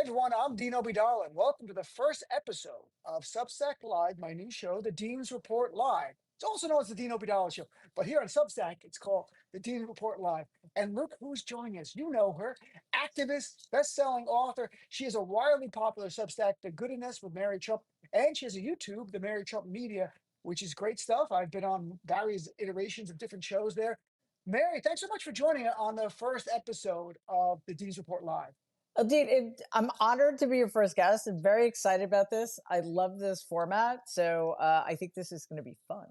everyone, I'm Dean Obeidallah, and welcome to the first episode of Substack Live, my new show, The Dean's Report Live. It's also known as the Dean Obeidallah Show, but here on Substack, it's called The Dean Report Live. And look who's joining us. You know her, activist, best-selling author. She has a wildly popular Substack, The Goodness with Mary Trump, and she has a YouTube, The Mary Trump Media, which is great stuff. I've been on various iterations of different shows there. Mary, thanks so much for joining us on the first episode of The Dean's Report Live. Indeed, I'm honored to be your first guest and very excited about this. I love this format, so I think this is going to be fun.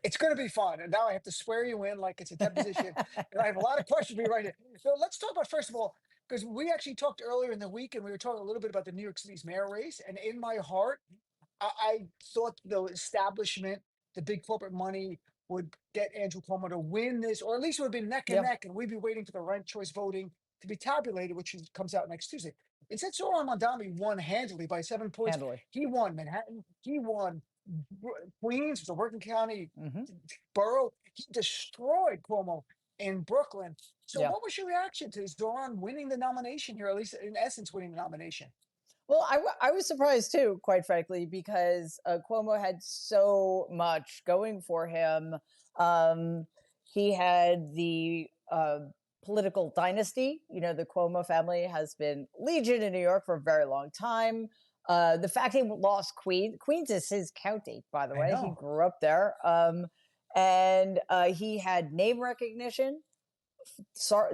It's going to be fun. And now I have to swear you in like it's a deposition. And I have a lot of questions for you right here. So let's talk about, first of all, because we actually talked earlier in the week and we were talking a little bit about the New York City's mayor race. And in my heart, I thought the establishment, the big corporate money would get Andrew Cuomo to win this, or at least it would be neck and neck. And we'd be waiting for the ranked choice voting to be tabulated, which comes out next Tuesday. Instead, Zohran Mamdani won handily by 7 points. He won Manhattan. He won Queens, was a working county borough. He destroyed Cuomo in Brooklyn. So what was your reaction to Zohran winning the nomination here, at least in essence winning the nomination? Well, I was surprised too, quite frankly, because Cuomo had so much going for him. He had the political dynasty. You know, the Cuomo family has been legion in New York for a very long time. The fact he lost Queens is his county, by the way. He grew up there. And he had name recognition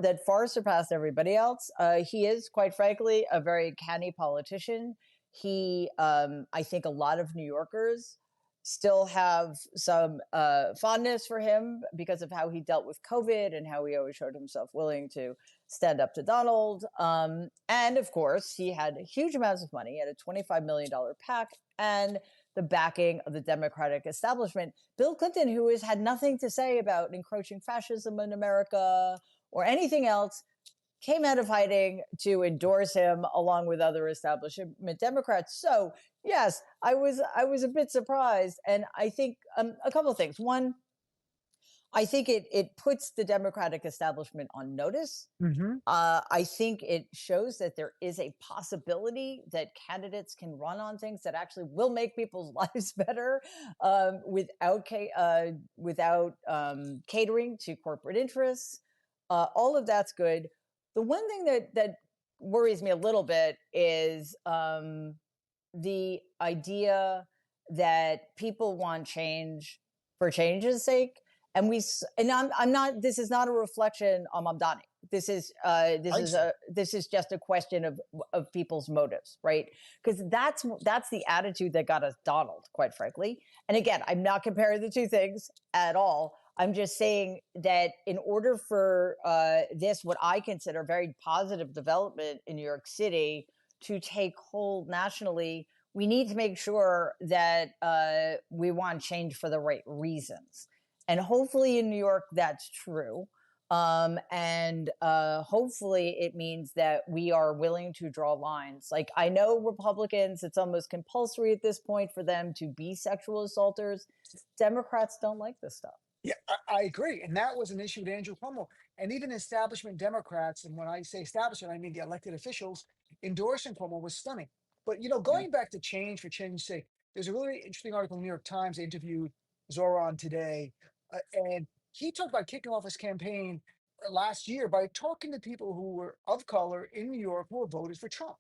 that far surpassed everybody else. He is, quite frankly, a very canny politician. I think a lot of New Yorkers still have some fondness for him because of how he dealt with COVID and how he always showed himself willing to stand up to Donald. And of course, he had huge amounts of money. He had a $25 million PAC and the backing of the Democratic establishment. Bill Clinton, who has had nothing to say about encroaching fascism in America or anything else, came out of hiding to endorse him along with other establishment Democrats. So yes, I was a bit surprised. And I think a couple of things. One, I think it puts the Democratic establishment on notice. I think it shows that there is a possibility that candidates can run on things that actually will make people's lives better without catering to corporate interests. All of that's good. The one thing that worries me a little bit is the idea that people want change for change's sake. And I'm not. This is not a reflection on Mamdani. This is just a question of people's motives, right? Because that's the attitude that got us Donald, quite frankly. And again, I'm not comparing the two things at all. I'm just saying that in order for what I consider very positive development in New York City to take hold nationally, we need to make sure that we want change for the right reasons. And hopefully in New York, that's true. And hopefully it means that we are willing to draw lines. Like, I know Republicans, it's almost compulsory at this point for them to be sexual assaulters. Democrats don't like this stuff. Yeah, I agree. And that was an issue with Andrew Cuomo. And even establishment Democrats, and when I say establishment, I mean the elected officials, endorsing Cuomo was stunning. But, you know, going back to change for change's sake, there's a really interesting article in the New York Times. They interviewed Zohran today. And he talked about kicking off his campaign last year by talking to people who were of color in New York who were voters for Trump.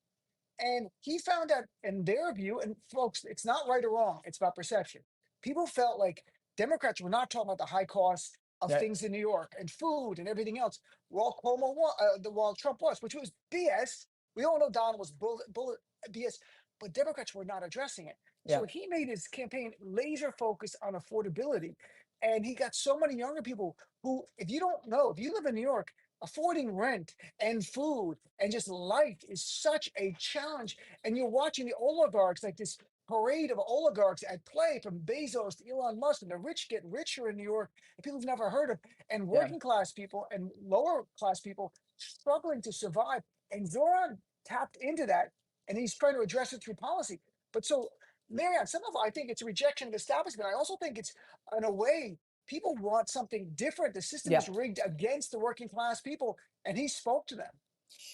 And he found out, in their view, and folks, it's not right or wrong, it's about perception. People felt like Democrats were not talking about the high cost of things in New York and food and everything else, while while Trump was, which was BS. We all know Donald was bullet BS, but Democrats were not addressing it. So he made his campaign laser focused on affordability. And he got so many younger people who, if you don't know, if you live in New York, affording rent and food and just life is such a challenge. And you're watching the oligarchs, like this parade of oligarchs at play, from Bezos to Elon Musk, and the rich get richer in New York, and people have never heard of, and working class people and lower class people struggling to survive. And Zohran tapped into that, and he's trying to address it through policy. But so, Marianne, some of it, I think it's a rejection of establishment. I also think it's, in a way, people want something different. The system is rigged against the working class people, and he spoke to them.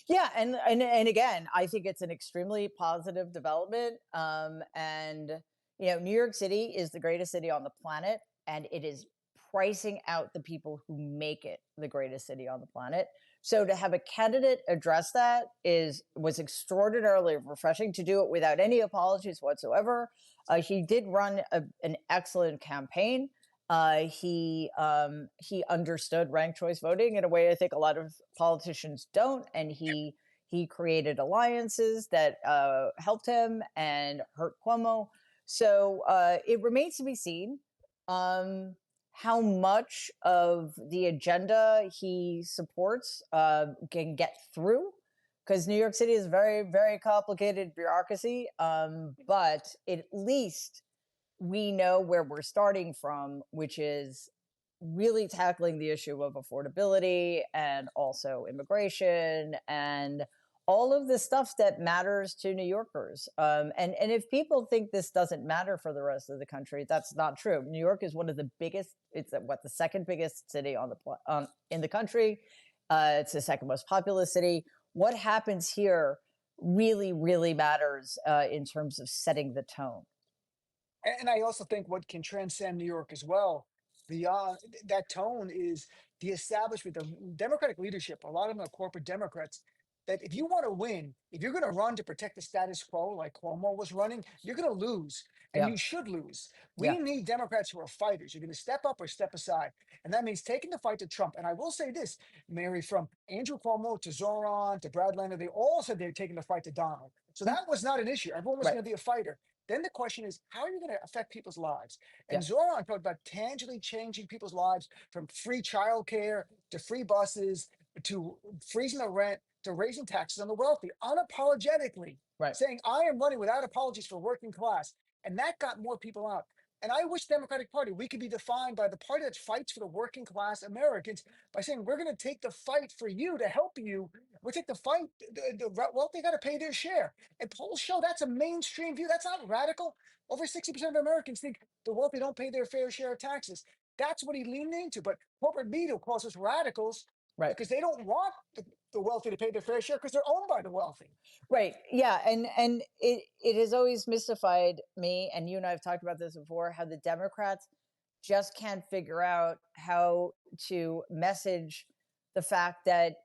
Yeah, and again, I think it's an extremely positive development. And New York City is the greatest city on the planet, and it is pricing out the people who make it the greatest city on the planet. So to have a candidate address that was extraordinarily refreshing. To do it without any apologies whatsoever. He did run an excellent campaign. He understood ranked choice voting in a way I think a lot of politicians don't, and he created alliances that helped him and hurt Cuomo. So it remains to be seen how much of the agenda he supports can get through, because New York City is a very, very complicated bureaucracy. But at least we know where we're starting from, which is really tackling the issue of affordability and also immigration and all of the stuff that matters to New Yorkers. And if people think this doesn't matter for the rest of the country, that's not true. New York is one of the biggest. It's the second biggest city in the country. It's the second most populous city. What happens here really, really matters in terms of setting the tone. And I also think what can transcend New York as well, beyond that tone, is the establishment, the Democratic leadership. A lot of them are corporate Democrats. That if you want to win, if you're going to run to protect the status quo, like Cuomo was running, you're going to lose, and Yeah, you should lose. We yeah, need Democrats who are fighters. You're going to step up or step aside, and that means taking the fight to Trump. And I will say this, Mary, from Andrew Cuomo to Zohran to Brad Lander, they all said they're taking the fight to Donald. So mm, that was not an issue. Everyone was right, going to be a fighter. Then the question is, how are you going to affect people's lives? And yeah, Zoran talked about tangibly changing people's lives, from free childcare to free buses to freezing the rent to raising taxes on the wealthy, unapologetically right. saying, I am running without apologies for working class. And that got more people out. And I wish Democratic Party, we could be defined by the party that fights for the working class Americans by saying, we're going to take the fight for you to help you. We'll take the fight. The wealthy got to pay their share. And polls show that's a mainstream view. That's not radical. Over 60% of Americans think the wealthy don't pay their fair share of taxes. That's what he leaned into. But corporate media calls us radicals Right. because they don't want the wealthy to pay their fair share because they're owned by the wealthy. Right. Yeah. And it has always mystified me, and you and I have talked about this before, how the Democrats just can't figure out how to message the fact that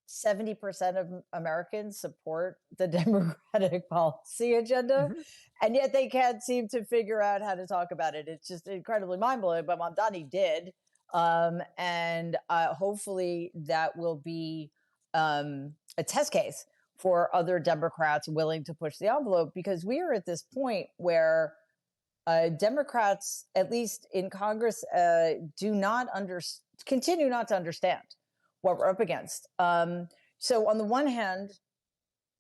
70% of Americans support the Democratic policy agenda, Mhm. and yet they can't seem to figure out how to talk about it. It's just incredibly mind blowing. But Mamdani did, and hopefully that will be a test case for other Democrats willing to push the envelope, because we are at this point where Democrats, at least in Congress, continue not to understand what we're up against. So on the one hand,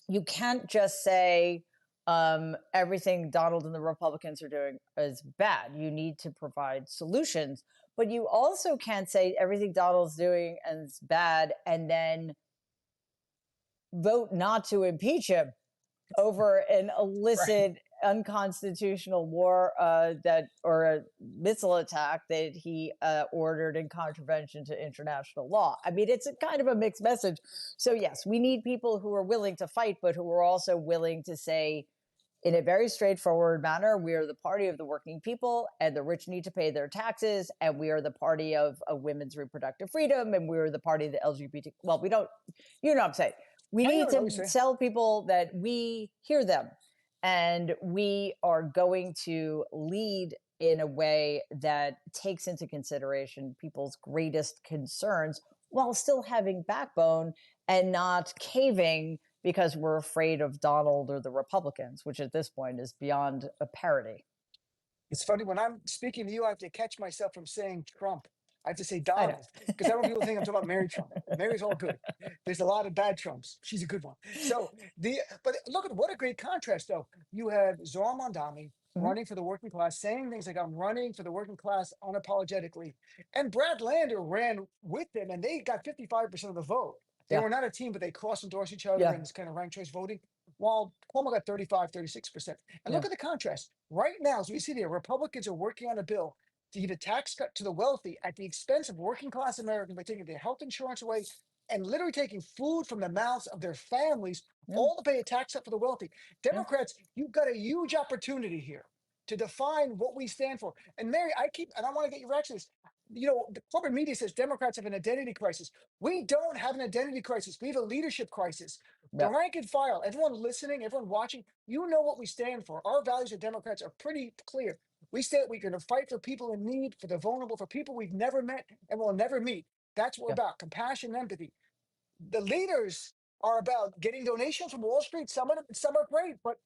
you can't just say everything Donald and the Republicans are doing is bad. You need to provide solutions, but you also can't say everything Donald's doing is bad and then vote not to impeach him over an Right. illicit, unconstitutional war or a missile attack that he ordered in contravention to international law. I mean, it's a kind of a mixed message. So yes, we need people who are willing to fight, but who are also willing to say, in a very straightforward manner, we are the party of the working people, and the rich need to pay their taxes, and we are the party of women's reproductive freedom, and we are the party of the LGBT. Well, we don't, you know what I'm saying. We I need know what you to say. tell people that we hear them, and we are going to lead in a way that takes into consideration people's greatest concerns while still having backbone and not caving because we're afraid of Donald or the Republicans, which at this point is beyond a parody. It's funny when I'm speaking to you, I have to catch myself from saying Trump. I have to say I know. Donald because I don't want people to think I'm talking about Mary Trump. Mary's all good. There's a lot of bad Trumps. She's a good one. So but look at what a great contrast though. You had Zohran Mamdani Mhm. running for the working class, saying things like I'm running for the working class unapologetically. And Brad Lander ran with them and they got 55% of the vote. They Yeah. were not a team, but they cross endorsed each other Yeah. in this kind of ranked choice voting, while Cuomo got 35, 36%. And look Yeah. at the contrast. Right now, as we see there, Republicans are working on a bill to give a tax cut to the wealthy at the expense of working class Americans by taking their health insurance away, and literally taking food from the mouths of their families, Yeah. all to pay a tax cut for the wealthy. Yeah. Democrats, you've got a huge opportunity here to define what we stand for. And Mary, and I want to get your reaction to this. You know, the corporate media says Democrats have an identity crisis. We don't have an identity crisis. We have a leadership crisis. The Yeah. rank and file, everyone listening, everyone watching, you know what we stand for. Our values as Democrats are pretty clear. We stand, we're going to fight for people in need, for the vulnerable, for people we've never met and will never meet. That's what we're Yeah. about, compassion and empathy. The leaders are about getting donations from Wall Street. Some are great, but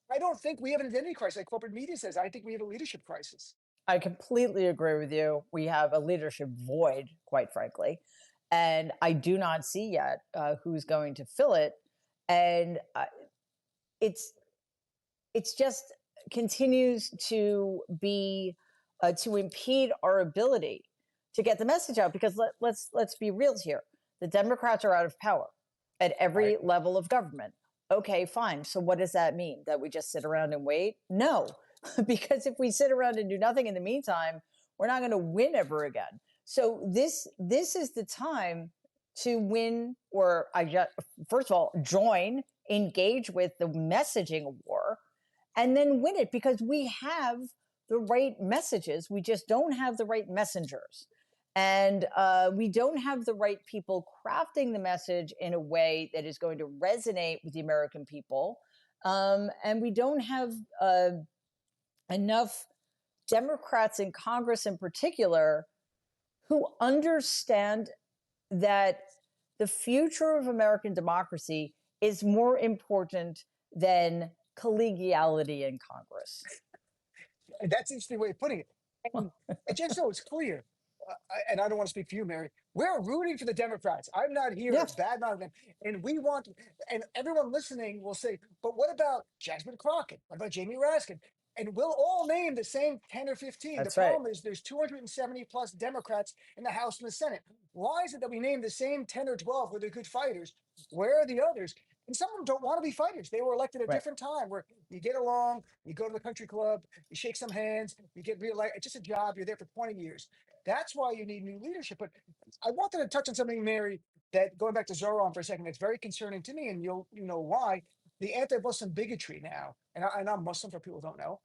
I don't think we have an identity crisis like corporate media says. I think we have a leadership crisis. I completely agree with you. We have a leadership void, quite frankly, and I do not see yet who's going to fill it. And it's just continues to be to impede our ability to get the message out. Because let's be real here: the Democrats are out of power at every Right. level of government. Okay, fine. So what does that mean? That we just sit around and wait? No, because if we sit around and do nothing in the meantime, we're not going to win ever again. So this is the time to win, or first of all, join, engage with the messaging war, and then win it, because we have the right messages. We just don't have the right messengers. And we don't have the right people crafting the message in a way that is going to resonate with the American people. And we don't have enough Democrats in Congress in particular who understand that the future of American democracy is more important than collegiality in Congress. That's an interesting way of putting it. And just so it's clear, and I don't want to speak for you, Mary, we're rooting for the Democrats. I'm not here Yeah. to badmouth them. And we want, and everyone listening will say, but what about Jasmine Crockett? What about Jamie Raskin? And we'll all name the same 10 or 15. That's The right. problem is there's 270 plus Democrats in the House and the Senate. Why is it that we name the same 10 or 12 where they're good fighters? Where are the others? And some of them don't want to be fighters. They were elected at a Right. different time where you get along, you go to the country club, you shake some hands, you get reelected. It's just a job. You're there for 20 years. That's why you need new leadership. But I wanted to touch on something, Mary, that going back to Zohran for a second, that's very concerning to me, and you know why. The anti-Muslim bigotry now, and I'm Muslim for people who don't know.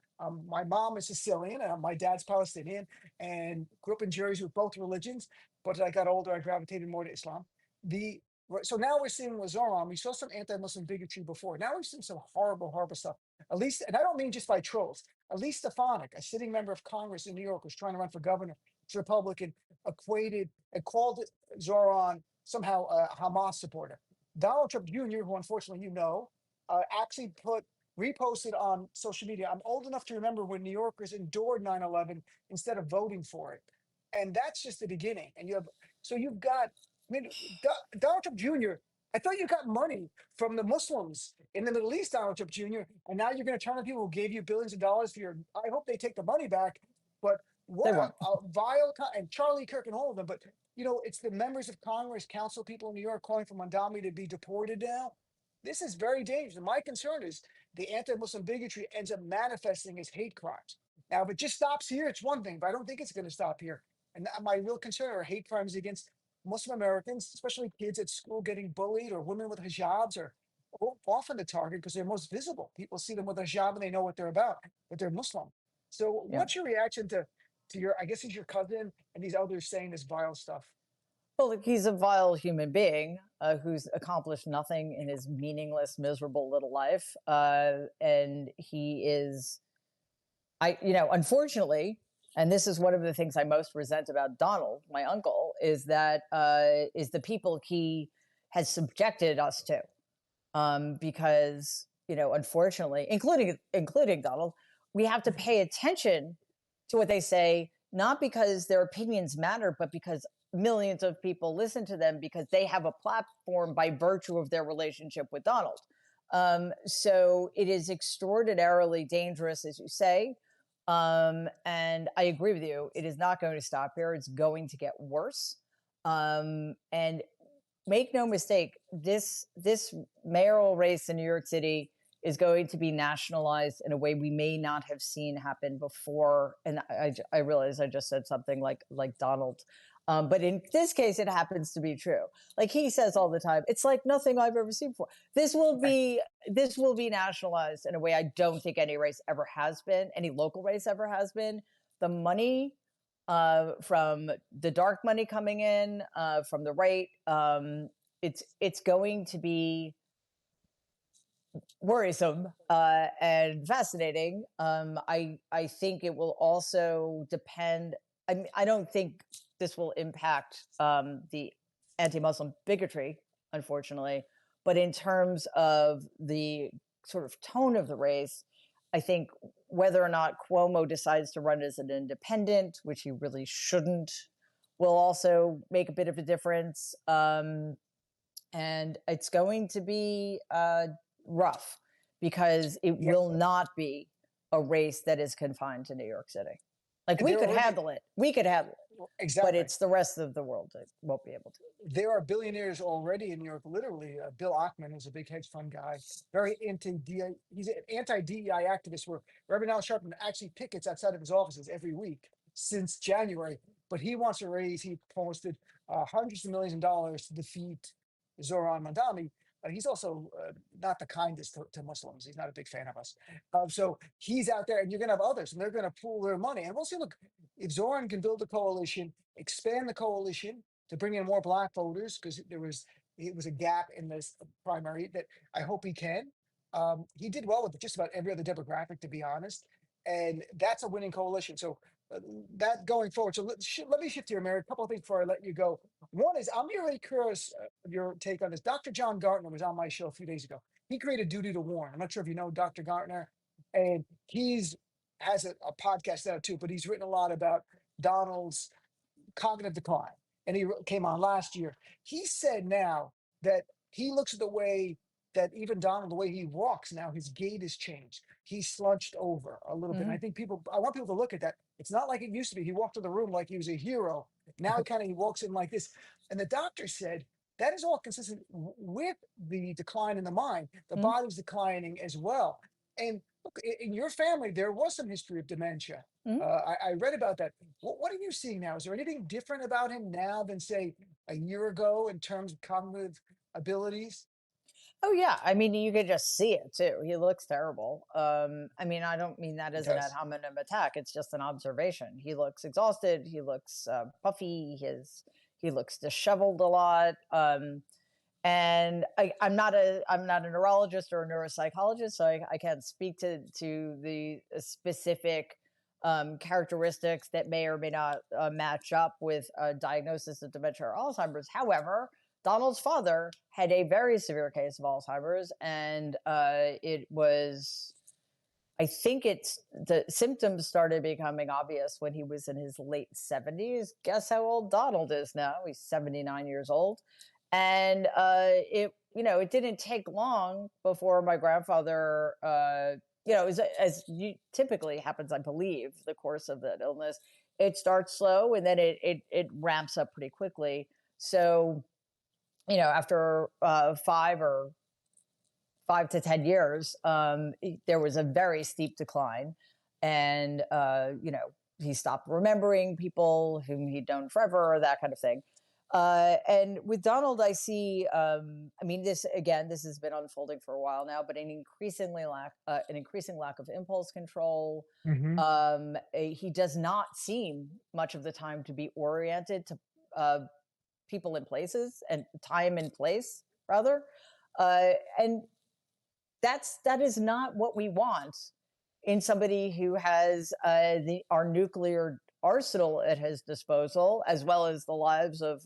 My mom is Sicilian, and my dad's Palestinian, and grew up in Jersey with both religions. But as I got older, I gravitated more to Islam. The So now we're seeing with Zohran, we saw some anti-Muslim bigotry before. Now we're seeing some horrible, horrible stuff. At least, and I don't mean just by trolls. At least Stefanik, a sitting member of Congress in New York, was trying to run for governor. It's Republican, equated and called Zohran somehow a Hamas supporter. Donald Trump Jr., who unfortunately you know, actually reposted on social media. I'm old enough to remember when New Yorkers endured 9/11 instead of voting for it, and that's just the beginning. And you've got, I mean, Donald Trump Jr. I thought you got money from the Muslims in the Middle East, Donald Trump Jr., and now you're going to turn on people who gave you billions of dollars for your. I hope they take the money back, but They what won't. a vile and Charlie Kirk and all of them. But it's the members of Congress, council people in New York calling for Mamdani to be deported now. This is very dangerous. And my concern is the anti-Muslim bigotry ends up manifesting as hate crimes. Now, if it just stops here, it's one thing, but I don't think it's going to stop here. And my real concern are hate crimes against Muslim Americans, especially kids at school getting bullied, or women with hijabs are often the target because they're most visible. People see them with a hijab and they know what they're about, but they're Muslim. So, Yeah. what's your reaction to your? I guess he's your cousin and these others saying this vile stuff. Well, look, he's a vile human being who's accomplished nothing in his meaningless, miserable little life, and he is, unfortunately, and this is one of the things I most resent about Donald, my uncle, is that is the people he has subjected us to, because unfortunately, including Donald, we have to pay attention to what they say, not because their opinions matter, but because millions of people listen to them because they have a platform by virtue of their relationship with Donald. So it is extraordinarily dangerous, as you say. And I agree with you. It is not going to stop here. It's going to get worse. And make no mistake, this mayoral race in New York City is going to be nationalized in a way we may not have seen happen before. And I realize I just said something like Donald. But in this case, it happens to be true. Like he says all the time, it's like nothing I've ever seen before. This will be nationalized in a way I don't think any race ever has been, any local race ever has been. The money from the dark money coming in from the right, it's going to be worrisome and fascinating. I think it will also depend. I mean, I don't think this will impact the anti-Muslim bigotry, unfortunately, but in terms of the sort of tone of the race, I think whether or not Cuomo decides to run as an independent, which he really shouldn't, will also make a bit of a difference. And it's going to be rough because it will not be a race that is confined to New York City. Like we could handle it. We could handle it. Exactly. But it's the rest of the world that won't be able to. There are billionaires already in New York, literally. Bill Ackman is a big hedge fund guy, very anti-DEI. He's an anti-DEI activist where Reverend Al Sharpton actually pickets outside of his offices every week since January. But he wants to raise, he posted hundreds of millions of dollars to defeat Zohran Mamdani. He's also not the kindest to Muslims. He's not a big fan of us. So he's out there, and you're going to have others, and they're going to pool their money. And we'll see, look, if Zohran can build a coalition, expand the coalition to bring in more black voters, because it was a gap in this primary that I hope he can. He did well with just about every other demographic, to be honest. And that's a winning coalition. So that going forward. So let me shift here, Mary. A couple of things before I let you go. One is I'm really curious of your take on this. Dr. John Gartner was on my show a few days ago. He created Duty to Warn. I'm not sure if you know Dr. Gartner, and has a podcast out too, but he's written a lot about Donald's cognitive decline. And he came on last year. He said now that he looks at the way that even Donald, the way he walks now, his gait has changed. He's slunched over a little bit. And I think I want people to look at that. It's not like it used to be. He walked to the room like he was a hero. Now he walks in like this. And the doctor said that is all consistent with the decline in the mind. The body's declining as well. And look, in your family, there was some history of dementia. I read about that. What are you seeing now? Is there anything different about him now than, say, a year ago in terms of cognitive abilities? Oh yeah, I mean you could just see it too. He looks terrible. I mean I don't mean that as an ad hominem attack. It's just an observation. He looks exhausted. He looks puffy. He looks disheveled a lot. And I'm not a neurologist or a neuropsychologist, so I can't speak to the specific characteristics that may or may not match up with a diagnosis of dementia or Alzheimer's. However, Donald's father had a very severe case of Alzheimer's, and it was, I think the symptoms started becoming obvious when he was in his late 70s. Guess how old Donald is now? He's 79 years old. And it didn't take long before my grandfather, as typically happens, I believe, the course of that illness, it starts slow and then it ramps up pretty quickly. So, after 5 to 10 years, there was a very steep decline. And, he stopped remembering people whom he'd known forever, that kind of thing. And with Donald, I see, this has been unfolding for a while now, but an increasing lack of impulse control. He does not seem much of the time to be oriented to people and places, and time and place, rather. And that is not what we want in somebody who has our nuclear arsenal at his disposal, as well as the lives of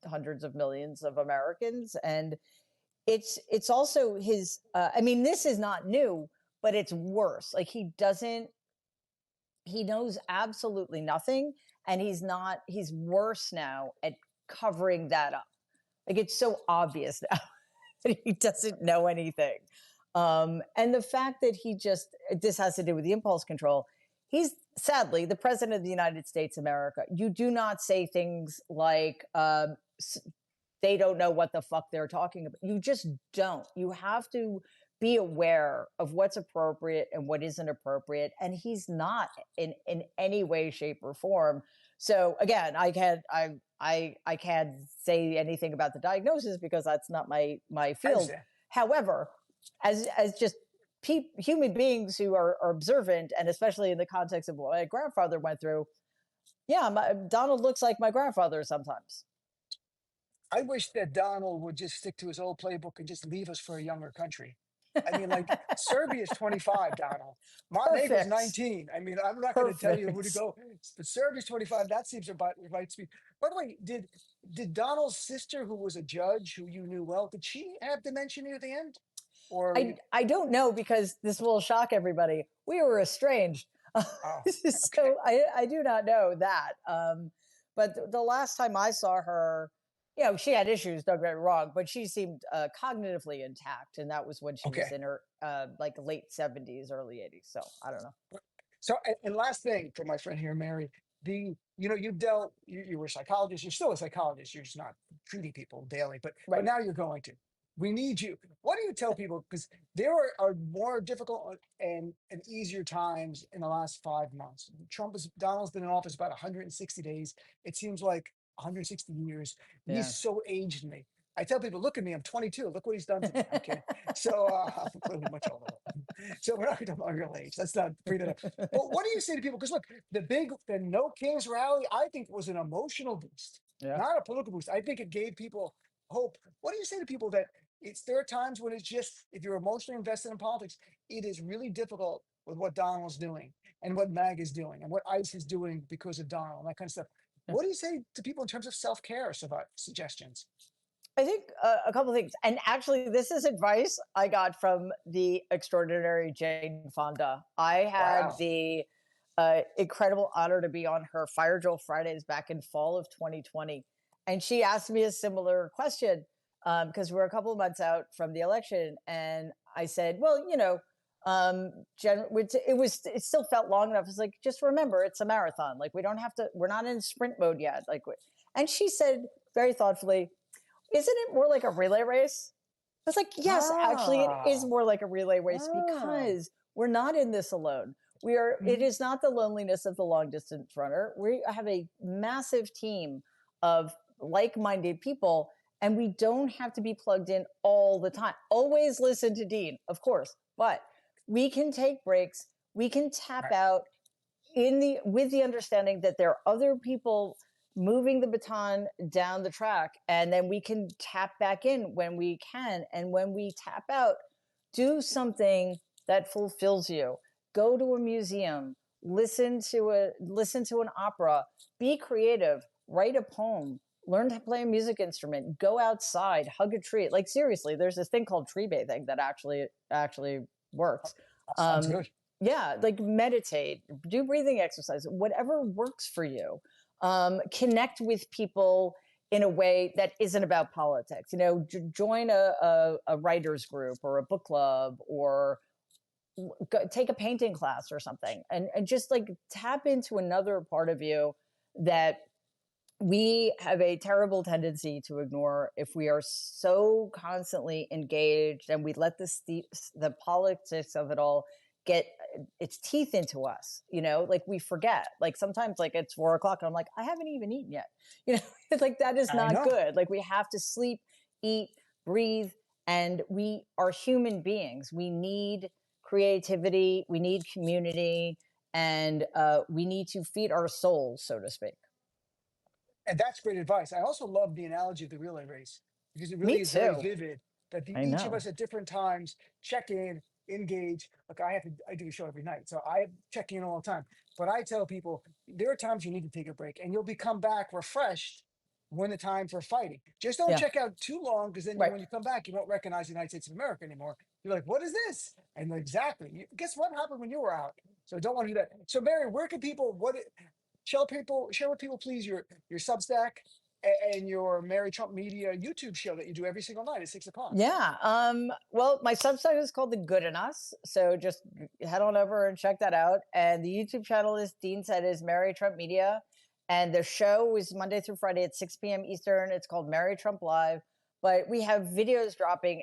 hundreds of millions of Americans. And it's also his, this is not new, but it's worse. Like he knows absolutely nothing, and he's worse now at covering that up. Like it's so obvious now that he doesn't know anything. And the fact that this has to do with the impulse control. He's sadly the president of the United States of America. You do not say things like they don't know what the fuck they're talking about. You just don't. You have to be aware of what's appropriate and what isn't appropriate. And he's not in any way, shape, or form. So again, I can't say anything about the diagnosis because that's not my I field. understand. However, as just human beings who are observant, and especially in the context of what my grandfather went through, yeah, Donald looks like my grandfather sometimes. I wish that Donald would just stick to his old playbook and just leave us for a younger country. I mean, like Serbia's 25, Donald. Montenegro's Perfect. 19. I mean, I'm not going to tell you who to Perfect. go, but Serbia's 25. That seems about the right speed. By the way, did Donald's sister, who was a judge, who you knew well, did she have dementia near the end? Or I don't know because this will shock everybody. We were estranged. oh, okay, So I do not know that. But the last time I saw her, she had issues, don't get me wrong, but she seemed cognitively intact. And that was when she was okay. in her like late 70s, early 80s. So I don't know. So, and last thing for my friend here, Mary, you were a psychologist. You're still a psychologist. You're just not treating people daily, but Right. now you're going to. We need you. What do you tell people? Because there are more difficult and easier times in the last 5 months. Donald's been in office about 160 days. It seems like 160 years. And he's Yeah. so aged to me. I tell people, look at me, I'm 22. Look what he's done to me. I'm kidding. So I'm clearly much older. So we're not going to talk about real age. Let's not bring that up. But what do you say to people? Because look, the No Kings rally, I think was an emotional boost, Yeah. not a political boost. I think it gave people hope. What do you say to people that there are times when it's just, if you're emotionally invested in politics, it is really difficult with what Donald's doing and what MAG is doing and what ICE is doing because of Donald and that kind of stuff. Yeah. What do you say to people in terms of self-care suggestions? I think a couple of things. And actually, this is advice I got from the extraordinary Jane Fonda. I had Wow. the incredible honor to be on her Fire Drill Fridays back in fall of 2020. And she asked me a similar question because we're a couple of months out from the election. And I said, well, it still felt long enough. It's like, just remember, it's a marathon. Like, we're not in sprint mode yet. And she said very thoughtfully, isn't it more like a relay race? I was like, yes, actually, it is Ah, more like a relay race ah. because we're not in this alone. It Mhm. is not the loneliness of the long distance runner. We have a massive team of like minded people, and we don't have to be plugged in all the time. Always listen to Dean, of course, but we can take breaks. We can tap Right. out with the understanding that there are other people moving the baton down the track, and then we can tap back in when we can. And when we tap out, do something that fulfills you. Go to a museum, listen to an opera, be creative, write a poem, learn to play a music instrument, go outside, hug a tree. Like, seriously, there's this thing called tree bathing that actually works. That sounds um, good. yeah, like meditate, do breathing exercise, whatever works for you. Connect with people in a way that isn't about politics. Join a writers group or a book club, or take a painting class or something, and just like tap into another part of you that we have a terrible tendency to ignore if we are so constantly engaged, and we let the politics of it all get its teeth into us. Like, we forget. Like, sometimes, like, it's 4 o'clock and I'm like, I haven't even eaten yet. It's like, that is I not know. good. Like, we have to sleep, eat, breathe, and we are human beings. We need creativity, we need community, and we need to feed our souls, so to speak. And that's great advice. I also love the analogy of the relay race because it Me really is very too. vivid that I each of know. us at different times check in, engage. Look, I do a show every night, so I check in all the time. But I tell people there are times you need to take a break and you'll come back refreshed when the time for fighting. Just don't Yeah. check out too long because then Right. when you come back, you won't recognize the United States of America anymore. You're like, what is this? And exactly, guess what happened when you were out? So don't want to do that. So Mary, where can people, share with people, please, your Substack and your Mary Trump Media YouTube show that you do every single night at 6 o'clock. Yeah. Well, my Substack is called The Good in Us. So just head on over and check that out. And the YouTube channel, is Dean said, is Mary Trump Media. And the show is Monday through Friday at 6 p.m. Eastern. It's called Mary Trump Live. But we have videos dropping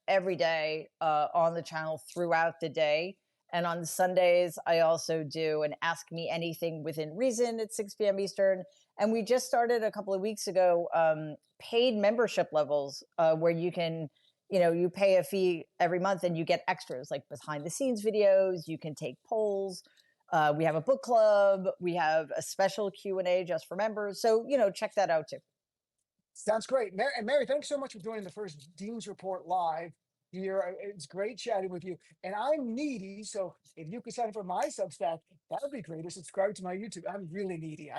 every day on the channel throughout the day. And on Sundays, I also do an Ask Me Anything Within Reason at 6 p.m. Eastern. And we just started a couple of weeks ago paid membership levels where you can, you pay a fee every month and you get extras like behind the scenes videos. You can take polls. We have a book club. We have a special Q&A just for members. So, check that out too. Sounds great. Mary, thanks so much for joining the first Dean's Report live here. It's great chatting with you. And I'm needy, so if you could sign up for my Substack, that would be great. Or subscribe to my YouTube. I'm really needy.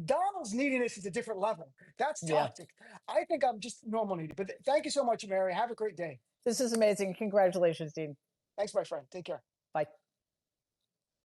Donald's neediness is a different level. That's toxic. I think I'm just normal needy. But thank you so much, Mary. Have a great day. This is amazing. Congratulations, Dean. Thanks, my friend. Take care. Bye.